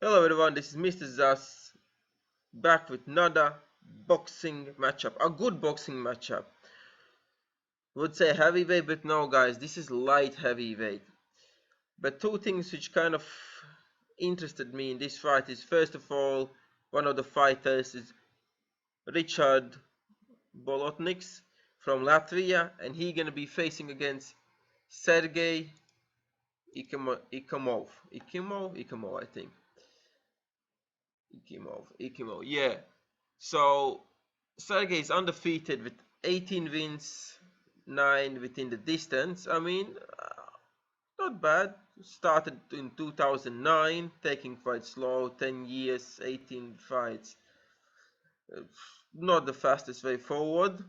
Hello everyone, this is Mr. Zas back with another boxing matchup, a good boxing matchup. Would say heavyweight, but no guys, this is light heavyweight. But two things which kind of interested me in this fight is, first of all, one of the fighters is Ricards Bolotniks from Latvia, and he gonna be facing against Sergei Ekimov, I think. Ekimov, yeah. So Sergei is undefeated with 18 wins, 9 within the distance. I mean, not bad. Started in 2009, taking fights slow, 10 years, 18 fights. Not the fastest way forward.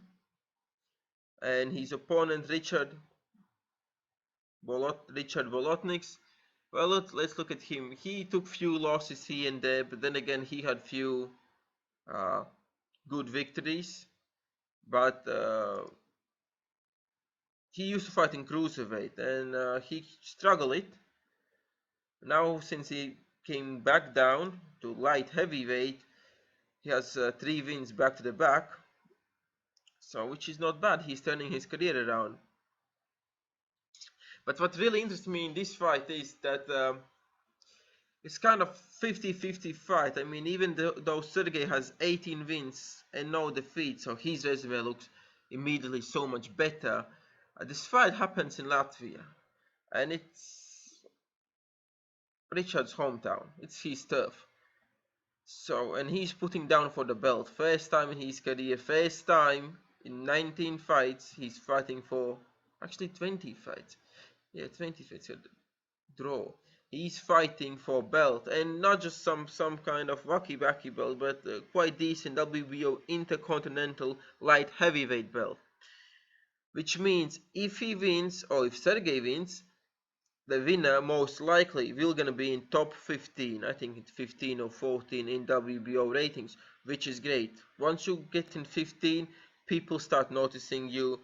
And his opponent, Ricards Bolotniks. Well, let's look at him. He took few losses here and there, but then again, he had few good victories. But he used to fight in cruiserweight, and he struggled it. Now, since he came back down to light heavyweight, he has 3 wins back to the back, so which is not bad. He's turning his career around. But what really interests me in this fight is that it's kind of 50-50 fight. I mean, even though Sergei has 18 wins and no defeats, so his resume looks immediately so much better. This fight happens in Latvia, and it's Richard's hometown. It's his turf. So, and he's putting down for the belt. First time in his career, first time in 19 fights, he's fighting for, actually 20 fights. Yeah, 20 fights, draw. He's fighting for belt, and not just some kind of wacky belt, but quite decent WBO Inter-Continental light heavyweight belt. Which means if he wins, or if Sergei wins, the winner most likely will gonna be in top 15. I think it's 15 or 14 in WBO ratings, which is great. Once you get in 15, people start noticing you,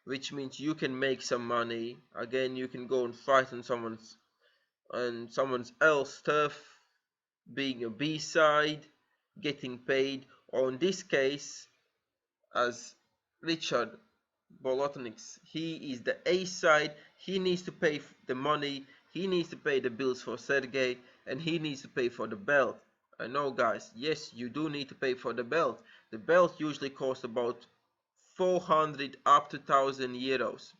which means you can make some money. Again, you can go and fight on someone's else turf, being a B-side, getting paid, or in this case, as Ricards Bolotniks, he is the A side. He needs to pay the money, he needs to pay the bills for Sergei, and he needs to pay for the belt. I know guys, yes, you do need to pay for the belt. The belt usually costs about 400 up to 1000 euros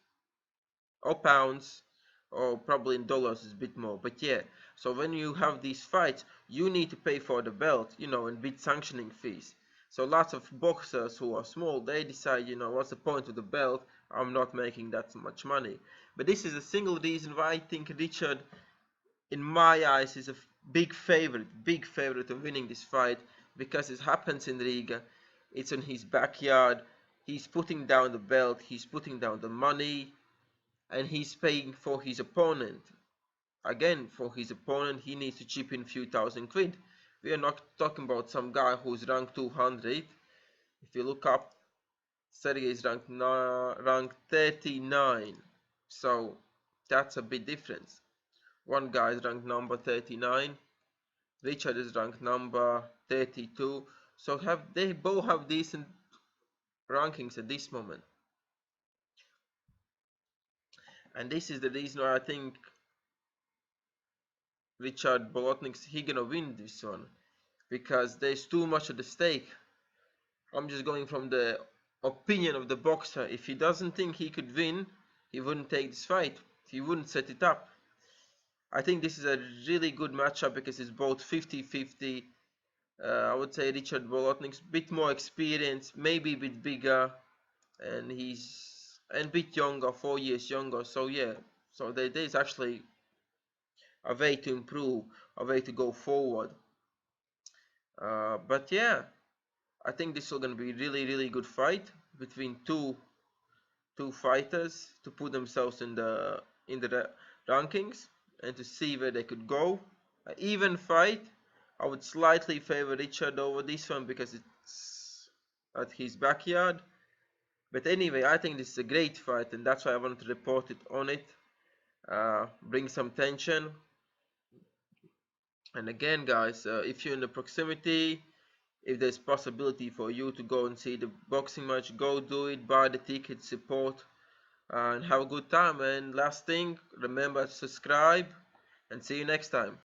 or pounds, or probably in dollars is a bit more, but yeah. So when you have these fights, you need to pay for the belt, and big sanctioning fees. So lots of boxers who are small, they decide, what's the point of the belt? I'm not making that much money. But this is a single reason why I think Richard, in my eyes, is a big favorite of winning this fight, because it happens in Riga. It's in his backyard. He's putting down the belt, he's putting down the money, and he's paying for his opponent. Again, for his opponent, he needs to chip in a few thousand quid. We are not talking about some guy who's ranked 200. If you look up, Sergei is ranked 39. So that's a big difference. One guy is ranked number 39. Richard is ranked number 32. So they both have decent rankings at this moment. And this is the reason why I think Ricards Bolotniks, he gonna win this one, because there's too much at the stake. I'm just going from the opinion of the boxer. If he doesn't think he could win, he wouldn't take this fight. He wouldn't set it up. I think this is a really good matchup because it's both 50-50. I would say Ricards Bolotniks a bit more experienced, maybe a bit bigger, and he's a bit younger, 4 years younger. So yeah, so there's actually a way to improve, a way to go forward. But yeah, I think this is going to be really good fight between two fighters to put themselves in the rankings and to see where they could go. An even fight. I would slightly favor Richard over this one because it's at his backyard. But anyway, I think this is a great fight, and that's why I wanted to report it on it. Bring some tension. And again, guys, if you're in the proximity, if there's possibility for you to go and see the boxing match, go do it, buy the ticket, support, and have a good time. And last thing, remember to subscribe, and see you next time.